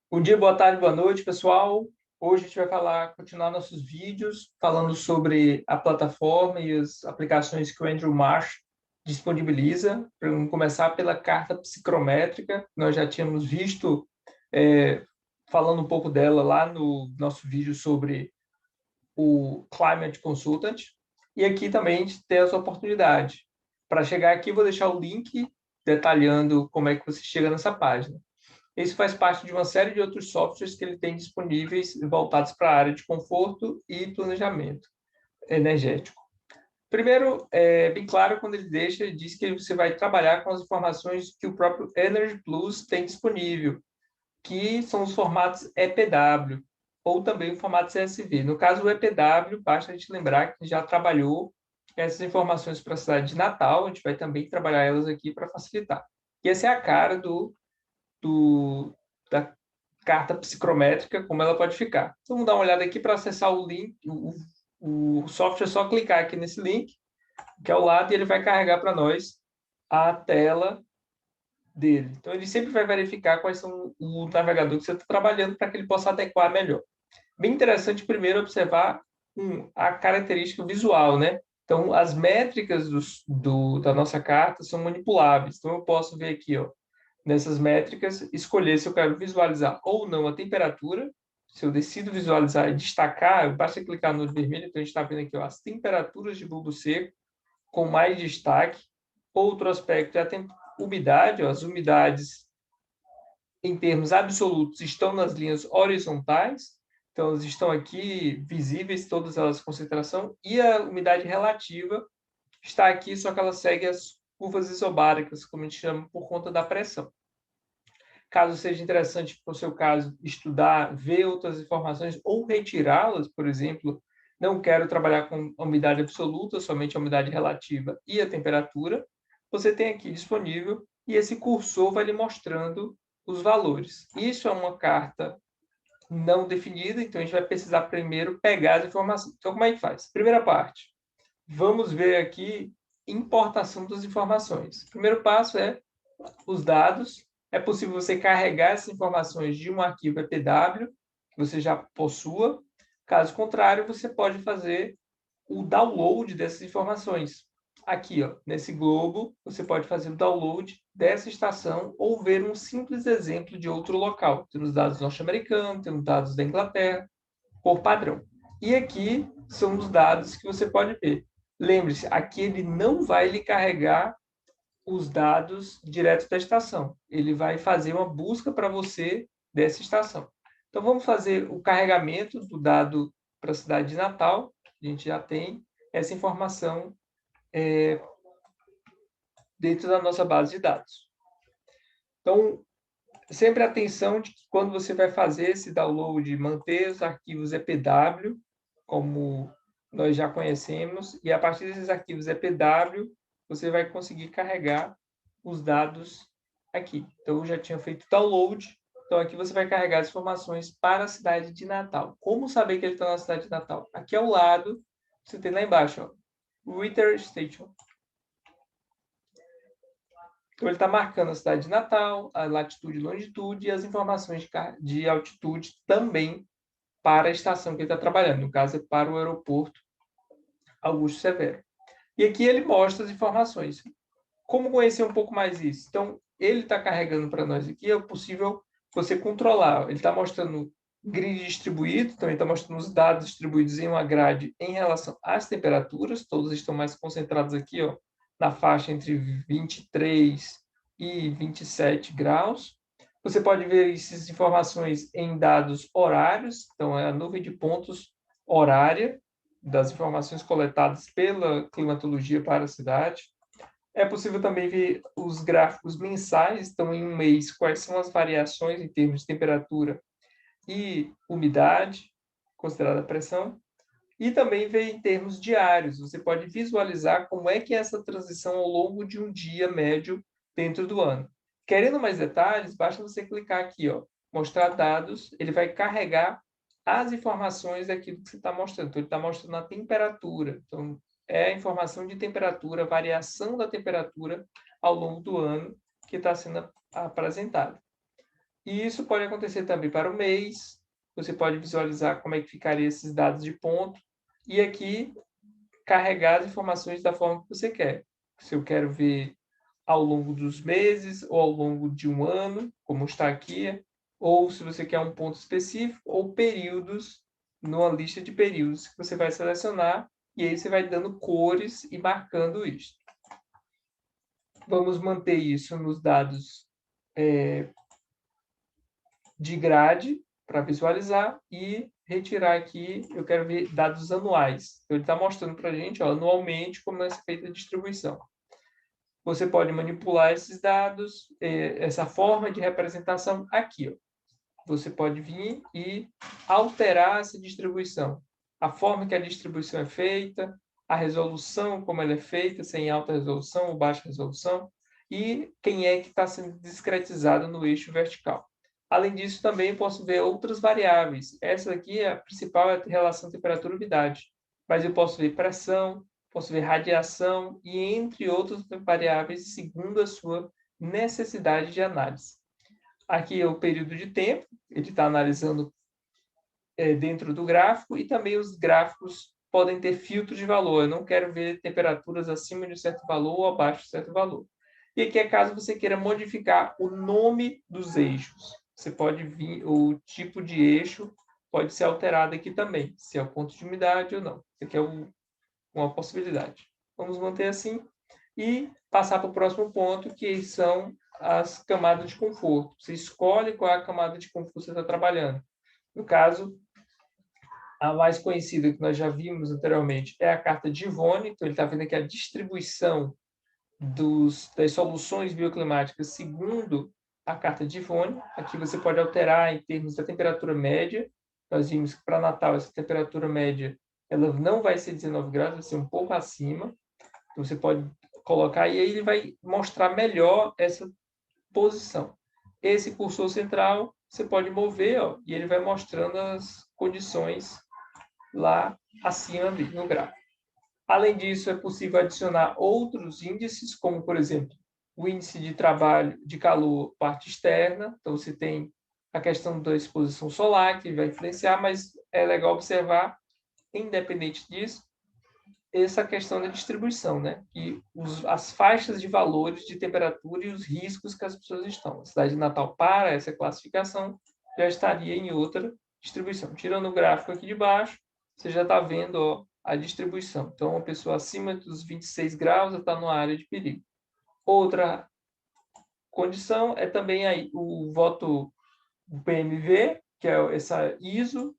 Bom dia, boa tarde, boa noite, pessoal. Hoje a gente vai continuar nossos vídeos falando sobre a plataforma e as aplicações que o Andrew Marsh disponibiliza. Vamos começar pela carta psicrométrica. Nós já tínhamos visto, é, falando um pouco dela lá no nosso vídeo sobre o Climate Consultant. E aqui também a gente tem essa oportunidade. Para chegar aqui, vou deixar o link detalhando como é que você chega nessa página. Isso faz parte de uma série de outros softwares que ele tem disponíveis voltados para a área de conforto e planejamento energético. Primeiro, é bem claro quando ele diz que você vai trabalhar com as informações que o próprio Energy Plus tem disponível, que são os formatos EPW, ou também o formato CSV. No caso, o EPW, basta a gente lembrar que já trabalhou essas informações para a cidade de Natal, a gente vai também trabalhar elas aqui para facilitar. E essa é a cara da carta psicrométrica, como ela pode ficar. Então, vamos dar uma olhada aqui para acessar o link, o software, é só clicar aqui nesse link, que é ao lado, e ele vai carregar para nós a tela dele. Então, ele sempre vai verificar quais são o navegador que você está trabalhando para que ele possa adequar melhor. Bem interessante, primeiro, observar a característica visual, né? Então, as métricas da nossa carta são manipuláveis. Então, eu posso ver aqui, ó, nessas métricas, escolher se eu quero visualizar ou não a temperatura. Se eu decido visualizar e destacar, basta clicar no vermelho. Então, a gente está vendo aqui, ó, as temperaturas de bulbo seco com mais destaque. Outro aspecto é a umidade. Ó, as umidades, em termos absolutos, estão nas linhas horizontais. Então, elas estão aqui visíveis, todas elas concentração. E a umidade relativa está aqui, só que ela segue as curvas isobáricas, como a gente chama, por conta da pressão. Caso seja interessante para o seu caso estudar, ver outras informações ou retirá-las, por exemplo, não quero trabalhar com a umidade absoluta, somente a umidade relativa e a temperatura, você tem aqui disponível e esse cursor vai lhe mostrando os valores. Isso é uma carta não definida, então a gente vai precisar primeiro pegar as informações. Então, como é que faz? Primeira parte, vamos ver aqui importação das informações. O primeiro passo é os dados. É possível você carregar essas informações de um arquivo EPW que você já possua. Caso contrário, você pode fazer o download dessas informações. Aqui, ó, nesse globo, você pode fazer o download dessa estação ou ver um simples exemplo de outro local. Temos dados norte-americanos, temos dados da Inglaterra, por padrão. E aqui são os dados que você pode ver. Lembre-se, aqui ele não vai lhe carregar os dados direto da estação. Ele vai fazer uma busca para você dessa estação. Então, vamos fazer o carregamento do dado para a cidade de Natal. A gente já tem essa informação dentro da nossa base de dados. Então, sempre atenção de que quando você vai fazer esse download, manter os arquivos EPW, como nós já conhecemos, e a partir desses arquivos EPW, você vai conseguir carregar os dados aqui. Então, eu já tinha feito download, então aqui você vai carregar as informações para a cidade de Natal. Como saber que ele está na cidade de Natal? Aqui ao lado, você tem lá embaixo, ó, Weather Station. Então, ele está marcando a cidade de Natal, a latitude e longitude e as informações de altitude também para a estação que ele está trabalhando. No caso, é para o aeroporto Augusto Severo. E aqui ele mostra as informações. Como conhecer um pouco mais isso? Então, ele está carregando para nós aqui, é possível você controlar. Ele está mostrando grid distribuído, então ele está mostrando os dados distribuídos em uma grade em relação às temperaturas, todos estão mais concentrados aqui, ó, na faixa entre 23 e 27 graus. Você pode ver essas informações em dados horários, então é a nuvem de pontos horária das informações coletadas pela climatologia para a cidade. É possível também ver os gráficos mensais, então em um mês, quais são as variações em termos de temperatura e umidade, considerada a pressão, e também ver em termos diários. Você pode visualizar como é que é essa transição ao longo de um dia médio dentro do ano. Querendo mais detalhes, basta você clicar aqui, ó, mostrar dados, ele vai carregar as informações daquilo que você está mostrando. Então, ele está mostrando a temperatura. Então, é a informação de temperatura, variação da temperatura ao longo do ano que está sendo apresentada. E isso pode acontecer também para o mês. Você pode visualizar como é que ficaria esses dados de ponto. E aqui, carregar as informações da forma que você quer. Se eu quero ver ao longo dos meses ou ao longo de um ano, como está aqui, ou se você quer um ponto específico, ou períodos, numa lista de períodos que você vai selecionar, e aí você vai dando cores e marcando isso. Vamos manter isso nos dados de grade para visualizar e retirar aqui, eu quero ver dados anuais. Então, ele está mostrando para a gente, ó, anualmente, como é feita a distribuição. Você pode manipular esses dados, essa forma de representação aqui. Ó. Você pode vir e alterar essa distribuição. A forma que a distribuição é feita, a resolução, como ela é feita, se é em alta resolução ou baixa resolução, e quem é que está sendo discretizado no eixo vertical. Além disso, também posso ver outras variáveis. Essa aqui, a principal, é a relação temperatura-umidade. Mas eu posso ver pressão, posso ver radiação e entre outras variáveis segundo a sua necessidade de análise. Aqui é o período de tempo, ele está analisando dentro do gráfico, e também os gráficos podem ter filtro de valor. Eu não quero ver temperaturas acima de um certo valor ou abaixo de um certo valor. E aqui é caso você queira modificar o nome dos eixos. Você pode vir, o tipo de eixo pode ser alterado aqui também, se é o ponto de umidade ou não. Isso aqui é uma possibilidade. Vamos manter assim e passar para o próximo ponto, que são as camadas de conforto. Você escolhe qual é a camada de conforto que você está trabalhando. No caso, a mais conhecida que nós já vimos anteriormente é a carta de Yvonne. Então, ele está vendo aqui a distribuição das soluções bioclimáticas segundo a carta de Yvonne. Aqui você pode alterar em termos da temperatura média. Nós vimos que para Natal essa temperatura média ela não vai ser 19 graus, vai ser um pouco acima. Então, você pode colocar e aí ele vai mostrar melhor essa posição. Esse cursor central você pode mover, ó, e ele vai mostrando as condições lá acima no gráfico. Além disso, é possível adicionar outros índices, como, por exemplo, o índice de trabalho de calor parte externa. Então, você tem a questão da exposição solar, que vai influenciar, mas é legal observar, independente disso, essa questão da distribuição, né? E as faixas de valores de temperatura e os riscos que as pessoas estão. A cidade de Natal, para essa classificação, já estaria em outra distribuição. Tirando o gráfico aqui de baixo, você já está vendo, ó, a distribuição. Então, uma pessoa acima dos 26 graus está numa área de perigo. Outra condição é também aí o voto PMV, que é essa ISO,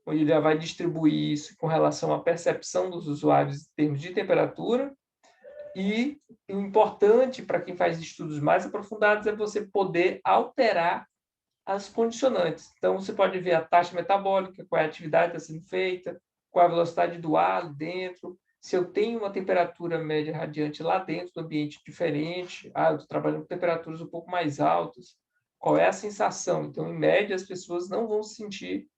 onde ele vai distribuir isso com relação à percepção dos usuários em termos de temperatura. E o importante para quem faz estudos mais aprofundados é você poder alterar as condicionantes. Então, você pode ver a taxa metabólica, qual é a atividade que está sendo feita, qual é a velocidade do ar dentro, se eu tenho uma temperatura média radiante lá dentro do ambiente diferente, eu estou trabalhando com temperaturas um pouco mais altas, qual é a sensação? Então, em média, as pessoas não vão se sentir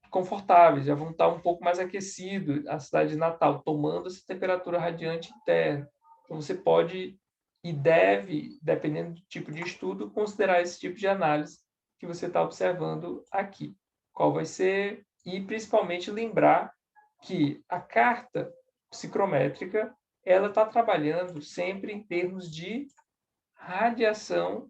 confortáveis, já vão estar um pouco mais aquecido a cidade de Natal, tomando essa temperatura radiante interna. Então, você pode e deve, dependendo do tipo de estudo, considerar esse tipo de análise que você está observando aqui. Qual vai ser, e principalmente lembrar que a carta psicométrica ela está trabalhando sempre em termos de radiação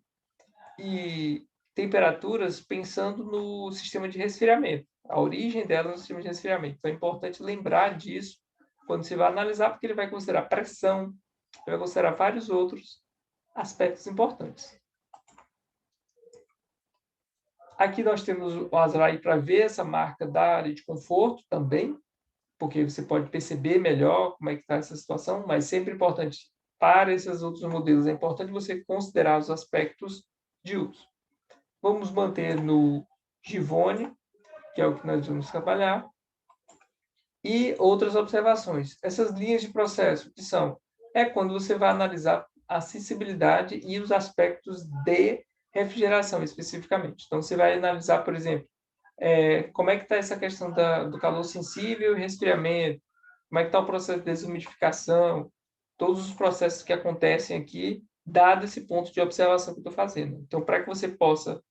e temperaturas pensando no sistema de resfriamento. A origem dela no sistema de resfriamento. Então, é importante lembrar disso quando você vai analisar, porque ele vai considerar pressão, ele vai considerar vários outros aspectos importantes. Aqui nós temos o ASRAI para ver essa marca da área de conforto também, porque você pode perceber melhor como é que está essa situação, mas sempre importante para esses outros modelos, é importante você considerar os aspectos de uso. Vamos manter no Givone, que é o que nós vamos trabalhar, e outras observações. Essas linhas de processo, que são, quando você vai analisar a acessibilidade e os aspectos de refrigeração, especificamente. Então, você vai analisar, por exemplo, como é que está essa questão do calor sensível e resfriamento, como é que está o processo de desumidificação, todos os processos que acontecem aqui, dado esse ponto de observação que eu estou fazendo. Então, para que você possa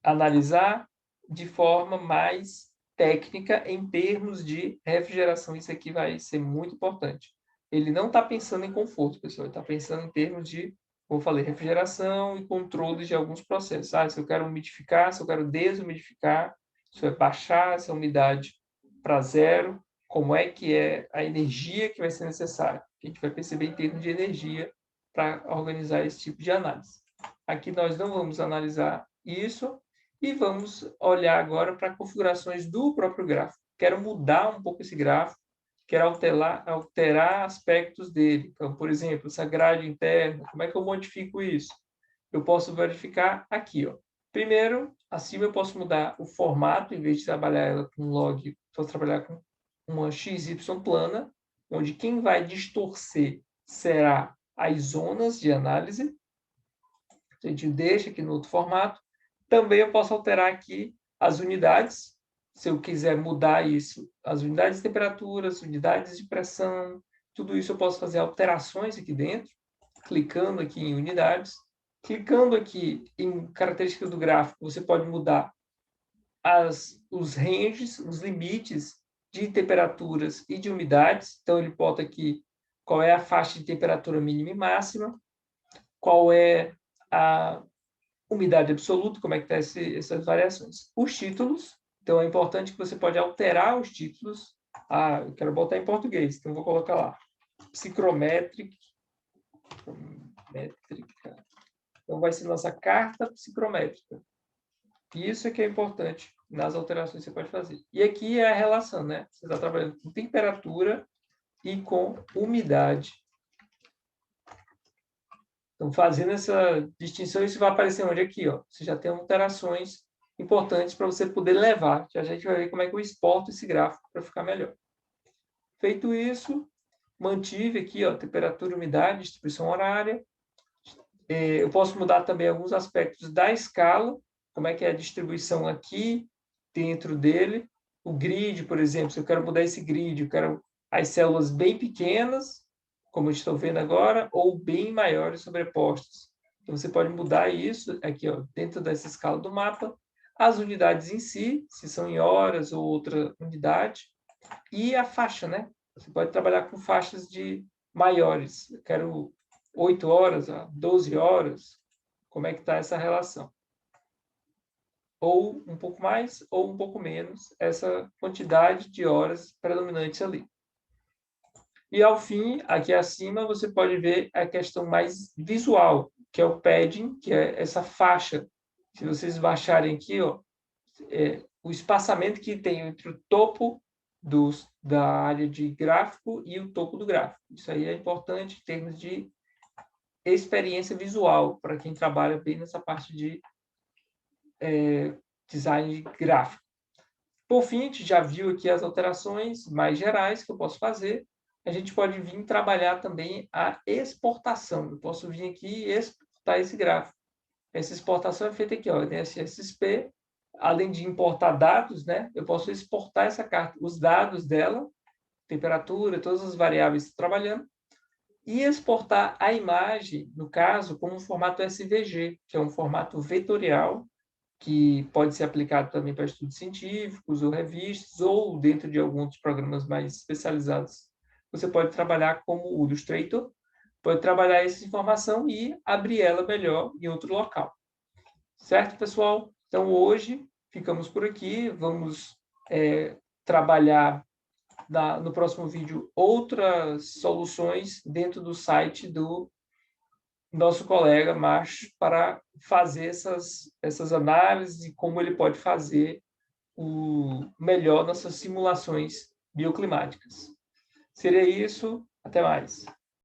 analisar de forma mais técnica em termos de refrigeração. Isso aqui vai ser muito importante. Ele não está pensando em conforto, pessoal. Ele está pensando em termos de, como eu falei, refrigeração e controle de alguns processos. Se eu quero umidificar, se eu quero desumidificar, se eu baixar essa umidade para zero, como é que é a energia que vai ser necessária. A gente vai perceber em termos de energia para organizar esse tipo de análise. Aqui nós não vamos analisar isso e vamos olhar agora para configurações do próprio gráfico. Quero mudar um pouco esse gráfico, quero alterar aspectos dele. Então, por exemplo, essa grade interna, como é que eu modifico isso? Eu posso verificar aqui, ó. Primeiro, acima eu posso mudar o formato, em vez de trabalhar ela com log, posso trabalhar com uma XY plana, onde quem vai distorcer será as zonas de análise. A gente deixa aqui no outro formato. Também eu posso alterar aqui as unidades, se eu quiser mudar isso, as unidades de temperatura, as unidades de pressão, tudo isso eu posso fazer alterações aqui dentro, clicando aqui em unidades. Clicando aqui em características do gráfico, você pode mudar os ranges, os limites de temperaturas e de umidades. Então, ele bota aqui qual é a faixa de temperatura mínima e máxima, qual é a umidade absoluta, como é que está essas variações. Os títulos, então é importante que você pode alterar os títulos. Eu quero botar em português, então vou colocar lá. Psicométrica. Então vai ser nossa carta psicométrica. Isso é que é importante nas alterações que você pode fazer. E aqui é a relação, né? Você está trabalhando com temperatura e com umidade. Então, fazendo essa distinção, isso vai aparecer onde? Aqui, ó. Você já tem alterações importantes para você poder levar. Já a gente vai ver como é que eu exporto esse gráfico para ficar melhor. Feito isso, mantive aqui, ó, temperatura, umidade, distribuição horária. Eu posso mudar também alguns aspectos da escala, como é que é a distribuição aqui dentro dele. O grid, por exemplo, se eu quero mudar esse grid, eu quero as células bem pequenas, como eu estou vendo agora, ou bem maiores sobrepostas. Então, você pode mudar isso aqui, ó, dentro dessa escala do mapa, as unidades em si, se são em horas ou outra unidade, e a faixa, né? Você pode trabalhar com faixas de maiores. Eu quero 8 horas, 12 horas, como é que está essa relação? Ou um pouco mais, ou um pouco menos, essa quantidade de horas predominantes ali. E, ao fim, aqui acima, você pode ver a questão mais visual, que é o padding, que é essa faixa. Se vocês baixarem aqui, ó, o espaçamento que tem entre o topo da área de gráfico e o topo do gráfico. Isso aí é importante em termos de experiência visual, para quem trabalha bem nessa parte de design gráfico. Por fim, a gente já viu aqui as alterações mais gerais que eu posso fazer. A gente pode vir trabalhar também a exportação. Eu posso vir aqui e exportar esse gráfico. Essa exportação é feita aqui, ó, SSP. Além de importar dados, né, eu posso exportar essa carta, os dados dela, temperatura, todas as variáveis que estou trabalhando, e exportar a imagem, no caso, como um formato SVG, que é um formato vetorial, que pode ser aplicado também para estudos científicos ou revistas, ou dentro de alguns programas mais especializados. Você pode trabalhar como o Illustrator, pode trabalhar essa informação e abrir ela melhor em outro local. Certo, pessoal? Então, hoje, ficamos por aqui. Vamos trabalhar no próximo vídeo outras soluções dentro do site do nosso colega Márcio para fazer essas análises e como ele pode fazer o melhor nessas simulações bioclimáticas. Seria isso. Até mais.